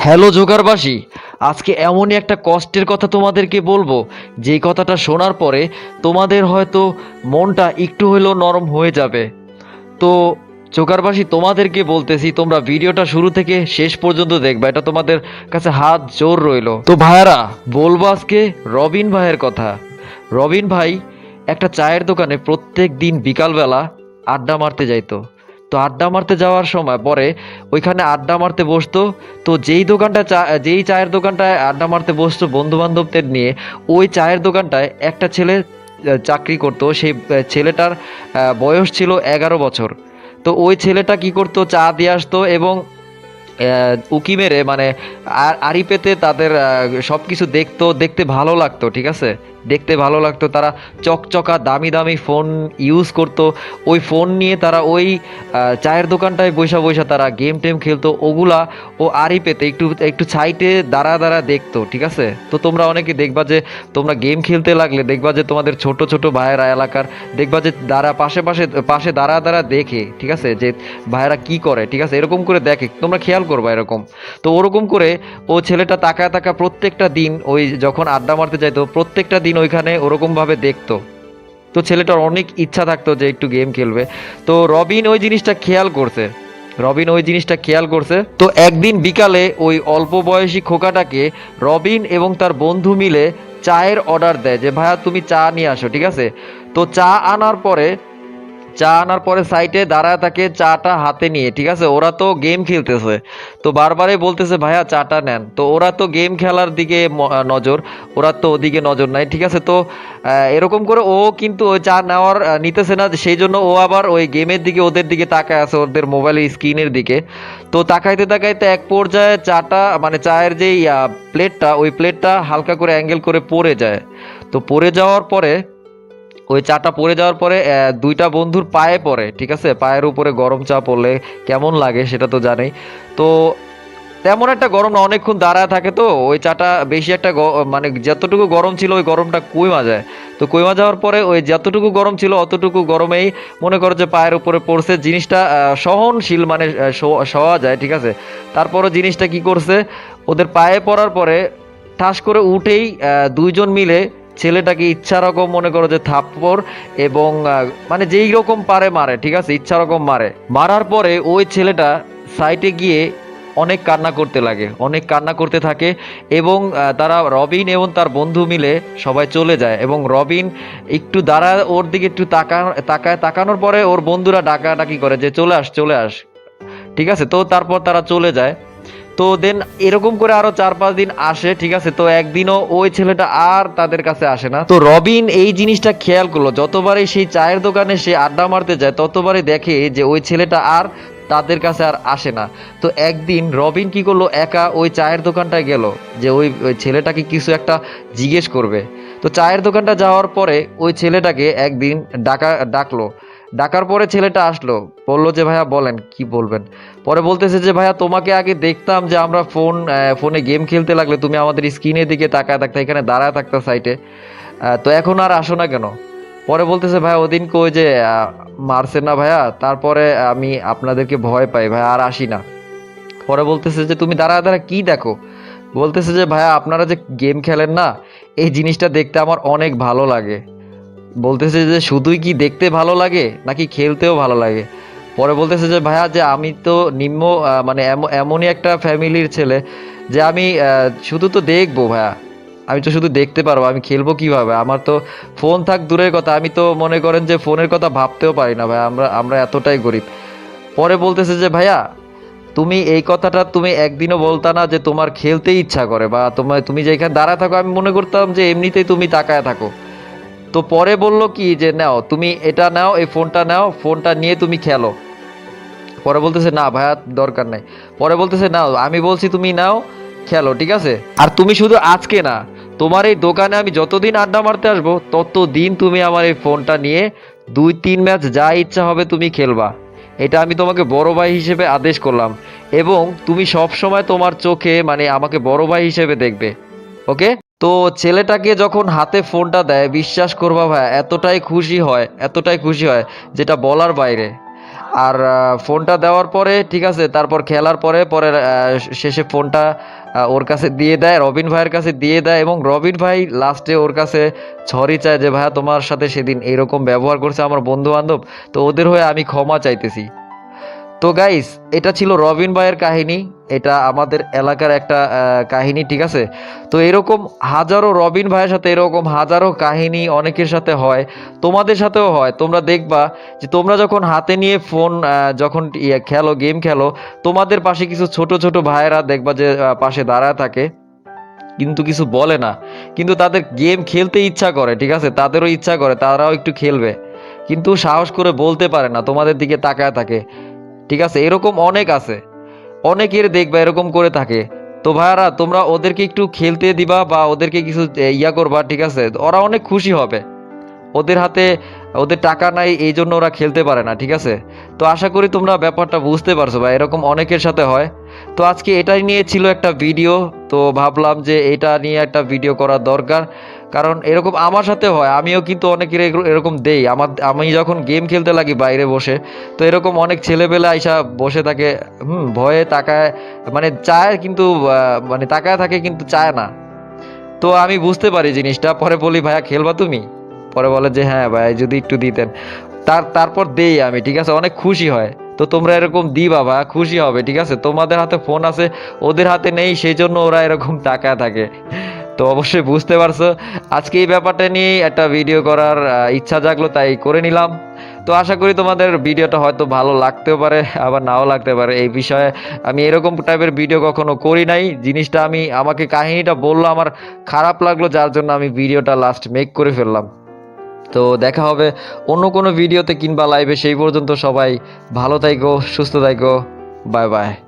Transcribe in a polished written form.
Hello জোগাড়বাসী, আজকে এমনই একটা কষ্টের কথা তোমাদেরকে বলবো, যেই কথাটা শোনার পরে তোমাদের হয়তো মনটা একটু হলেও নরম হয়ে যাবে। তো জোগাড়বাসী, তোমাদেরকে বলতেছি তোমরা ভিডিওটা শুরু থেকে শেষ পর্যন্ত দেখবা, এটা তোমাদের কাছে হাত জোর রইলো। তো ভাইয়ারা, বলবো আজকে রবিন ভাইয়ের কথা। রবিন ভাই একটা চায়ের দোকানে প্রত্যেক দিন বিকালবেলা আড্ডা মারতে যাইতো। তো আড্ডা মারতে যাওয়ার সময় পরে ওইখানে আড্ডা মারতে বসতো। তো যেই চায়ের দোকানটায় আড্ডা মারতে বসতো বন্ধু বান্ধবদের নিয়ে, ওই চায়ের দোকানটায় একটা ছেলে চাকরি করতো। সেই ছেলেটার বয়স ছিল 11 বছর। তো ওই ছেলেটা কি করতো, চা দিয়ে আসতো এবং উকি মেরে মানে আড়ি পেতে তাদের সব কিছু দেখতো, দেখতে ভালো লাগতো, ঠিক আছে, দেখতে ভালো লাগতো। তারা চকচকা দামি দামি ফোন ইউজ করতো। ওই ফোন নিয়ে তারা ওই চায়ের দোকানটায় বৈশা বৈশা তারা গেম টেম খেলতো। ওগুলা ও আড়ি পেতে একটু একটু সাইটে দাঁড়া দাঁড়া দেখতো, ঠিক আছে। তো তোমরা অনেকে দেখবা যে তোমরা গেম খেলতে লাগলে দেখবা যে তোমাদের ছোট ছোট ভাইয়েরা এলাকার দেখবা যে পাশে দাঁড়া দাঁড়া দেখে, ঠিক আছে, যে ভাইয়েরা কি করে, ঠিক আছে, এরকম করে দেখে, তোমরা খেয়াল করবা এরকম। তো ওরকম করে ও ছেলেটা তাকায় তাকায় প্রত্যেকটা দিন ওই যখন আড্ডা মারতে যাইতো প্রত্যেকটা দিন ওইখানে ওরকম ভাবে দেখতো। তো ছেলেটার অনেক ইচ্ছা থাকতো যে একটু গেম খেলবে। তো রবিন ওই জিনিসটা খেয়াল করছে। তো একদিন বিকালে ওই অল্প বয়সী খোকাটাকে রবিন এবং তার বন্ধু মিলে চায়ের অর্ডার দেয় যে ভাইয়া তুমি চা নিয়ে আসো, ঠিক আছে। তো চা আনার পরে সাইটে দাঁড়ায় থাকে চাটা হাতে নিয়ে, ঠিক আছে। ওরা তো গেম খেলতেছে, তো বারবারই বলতেছে ভাইয়া চাটা নেন। তো ওরা তো গেম খেলার দিকে নজর, ওরা তো ওদিকে নজর নাই, ঠিক আছে। তো এরকম করে ও কিন্তু ওই চা নিতেছে না, সেই জন্য ও আবার ওই গেমের দিকে ওদের দিকে তাকায় আছে, ওদের মোবাইলের স্ক্রিনের দিকে। তো তাকাইতে তাকাইতে এক পর্যায়ে চাটা মানে চায়ের যেই প্লেটটা, ওই প্লেটটা হালকা করে অ্যাঙ্গেল করে পড়ে যায়। তো পড়ে যাওয়ার পরে ওই চাটা পড়ে যাওয়ার পরে দুইটা বন্ধুর পায়ে পড়ে, ঠিক আছে। পায়ের উপরে গরম চা পড়লে কেমন লাগে সেটা তো জানেই। তো তেমন একটা গরম না, অনেকক্ষণ দাঁড়ায় থাকে। তো ওই চাটা বেশি একটা মানে যতটুকু গরম ছিল ওই গরমটা কইমা যায়। তো কইমা যাওয়ার পরে ওই যতটুকু গরম ছিল অতটুকু গরমেই মনে করো যে পায়ের উপরে পড়ছে, জিনিসটা সহনশীল মানে সওয়া যায়, ঠিক আছে। তারপরও জিনিসটা কি করছে, ওদের পায়ে পড়ার পরে ঠাস করে উঠেই দুইজন মিলে ছেলেটাকে ইচ্ছা রকম মনে করো যে থাপ্পড় এবং মানে যেই রকম পারে মারে, ঠিক আছে, ইচ্ছা রকম মারার পরে ওই ছেলেটা সাইটে গিয়ে অনেক কান্না করতে থাকে। এবং তারা রবিন এবং তার বন্ধু মিলে সবাই চলে যায় এবং রবিন একটু দাঁড়ায় ওর দিকে একটু তাকানোর পরে ওর বন্ধুরা ডাকাডাকি করে যে চলে আস, ঠিক আছে। তো তারপর তারা চলে যায়। তো দেন এরকম করে আরো 4-5 দিন আসে, ঠিক আছে। তো একদিনও ওই ছেলেটা আর তাদের কাছে আসে না। তো রবিন এই জিনিসটা খেয়াল করলো, যতবারই সেই চায়ের দোকানে সে আড্ডা মারতে যায় ততবারই দেখে যে ওই ছেলেটা আর তাদের কাছে আর আসে না। তো একদিন রবিন কি করলো, একা ওই চায়ের দোকানটায় গেল যে ওই ছেলেটাকে কিছু একটা জিজ্ঞেস করবে। তো চায়ের দোকানটা যাওয়ার পরে ওই ছেলেটাকে একদিন ডাকলো। ডাকার পরে ছেলেটা আসলো, বললো যে ভাইয়া বলেন কি বলবেন। পরে বলতেছে যে ভাইয়া তোমাকে আগে দেখতাম যে আমরা ফোনে গেম খেলতে লাগলে তুমি আমাদের স্ক্রিনের দিকে তাকায় থাকতে, এখানে দাঁড়ায় থাকতো সাইটে, তো এখন আর আসো না কেন। পরে বলতেছে ভাইয়া ওদিনকে ওই যে মারছে না ভাইয়া, তারপরে আমি আপনাদেরকে ভয় পাই ভাইয়া, আর আসি না। পরে বলতেছে যে তুমি দাঁড়া দাঁড়া কি দেখো। বলতেছে যে ভাইয়া আপনারা যে গেম খেলেন না, এই জিনিসটা দেখতে আমার অনেক ভালো লাগে। বলতেছে যে শুধুই কি দেখতে ভালো লাগে নাকি খেলতেও ভালো লাগে। পরে বলতেছে যে ভাইয়া যে আমি তো মানে এমনই একটা ফ্যামিলির ছেলে যে আমি শুধু তো দেখবো ভাইয়া, আমি তো শুধু দেখতে পারবো, আমি খেলবো কিভাবে, আমার তো ফোন থাক দূরের কথা, আমি তো মনে করেন যে ফোনের কথা ভাবতেও পারি না ভাইয়া, আমরা এতটাই গরিব। পরে বলতেছে যে ভাইয়া তুমি এই কথাটা তুমি একদিনও বলতা না যে তোমার খেলতে ইচ্ছা করে, বা তুমি যেখানে দাঁড়ায় থাকো আমি মনে করতাম যে এমনিতেই তুমি তাকায় থাকো। তো পরে বললো কি যে নাও তুমি এটা নাও, এই ফোনটা নাও, ফোনটা নিয়ে তুমি খেলো। পরে বলতেছে না ভাইয়া দরকার নাই। পরে বলতেছে নাও, আমি বলছি তুমি নাও, খেলো, ঠিক আছে। আর তুমি শুধু আজকে না, তোমার এই দোকানে আমি যতদিন আড্ডা মারতে আসবো ততদিন তুমি আমার এই ফোনটা নিয়ে 2-3 ম্যাচ যা ইচ্ছা হবে তুমি খেলবা। এটা আমি তোমাকে বড় ভাই হিসেবে আদেশ করলাম, এবং তুমি সব সময় তোমার চোখে মানে আমাকে বড় ভাই হিসেবে দেখবে, ওকে। তো ছেলেটাকে যখন হাতে ফোনটা দেয়, বিশ্বাস করবা ভাই এতটাই খুশি হয় যেটা বলার বাইরে। আর ফোনটা দেওয়ার পরে ঠিক আছে, তারপর খেলার পরে পরে শেষে ফোনটা ওর কাছে দিয়ে দেয়, রবিন ভাইয়ের কাছে দিয়ে দেয়, এবং রবিন ভাই লাস্টে ওর কাছে সরি চায় যে ভাইয়া তোমার সাথে সেদিন এরকম ব্যবহার করছে আমার বন্ধু বান্ধব, তো ওদের হয়ে আমি ক্ষমা চাইতেছি। তো গাইস, এটা ছিল রবিন ভাইয়ের কাহিনী, এটা আমাদের এলাকার একটা কাহিনী, ঠিক আছে। তো এরকম হাজারো রবিন ভাইয়ের সাথে এরকম হাজারো কাহিনী অনেকের সাথে হয়, তোমাদের সাথেও হয়। তোমরা দেখবা যে তোমরা যখন হাতে নিয়ে ফোন যখন খেলো, গেম খেলো, তোমাদের পাশে কিছু ছোট ছোট ভাইয়েরা দেখবা যে পাশে দাঁড়ায় থাকে, কিন্তু কিছু বলে না, কিন্তু তাদের গেম খেলতে ইচ্ছা করে, ঠিক আছে, তাদেরও ইচ্ছা করে তারাও একটু খেলবে, কিন্তু সাহস করে বলতে পারে না, তোমাদের দিকে তাকায় থাকে, ঠিক আছে। এরকম অনেক আছে, অনেকের দেখবা এরকম করে থাকে। তো ভাইয়ারা, তোমরা ওদেরকে একটু খেলতে দিবা বা ওদেরকে কিছু ইয়া করবা, ঠিক আছে, ওরা অনেক খুশি হবে। ওদের হাতে ওদের টাকা নাই, এই জন্য ওরা খেলতে পারে না, ঠিক আছে। তো আশা করি তোমরা ব্যাপারটা বুঝতে পারছো ভাই, এরকম অনেকের সাথে হয়। তো আজকে এটাই নিয়ে ছিল একটা ভিডিও, তো ভাবলাম যে এটা নিয়ে একটা ভিডিও করা দরকার, কারণ এরকম আমার সাথে হয়, আমিও কিন্তু অনেকের এরকম দেই। আমি যখন গেম খেলতে লাগি বাইরে বসে, তো এরকম অনেক ছেলেপেলে আইসা বসে থাকে, ভয়ে তাকায়, মানে চায় কিন্তু মানে তাকায় থাকে কিন্তু চায় না। তো আমি বুঝতে পারি জিনিসটা, পরে বলি ভাইয়া খেলবা তুমি, পরে বলে যে হ্যাঁ ভাই যদি একটু দিতেন, তারপর দেই আমি, ঠিক আছে, অনেক খুশি হয়। তো তোমরা এরকম দিবা ভাইয়া, খুশি হবে, ঠিক আছে। তোমাদের হাতে ফোন আছে, ওদের হাতে নেই, সেই জন্য ওরা এরকম তাকায় থাকে। তো অবশ্যই বুঝতে পারছো, আজকে এই ব্যাপারটা নিয়েই একটা ভিডিও করার ইচ্ছা জাগলো, তাই করে নিলাম। তো আশা করি তোমাদের ভিডিওটা হয়তো ভালো লাগতেও পারে, আবার নাও লাগতে পারে। এই বিষয়ে আমি এরকম টাইপের ভিডিও কখনো করি নাই, জিনিসটা আমাকে কাহিনীটা বললো, আমার খারাপ লাগলো, যার জন্য আমি ভিডিওটা লাস্ট মেক করে ফেললাম। তো দেখা হবে অন্য কোনো ভিডিওতে কিংবা লাইভে, সেই পর্যন্ত সবাই ভালো থাইকো, সুস্থ থাইকো, বাই বাই।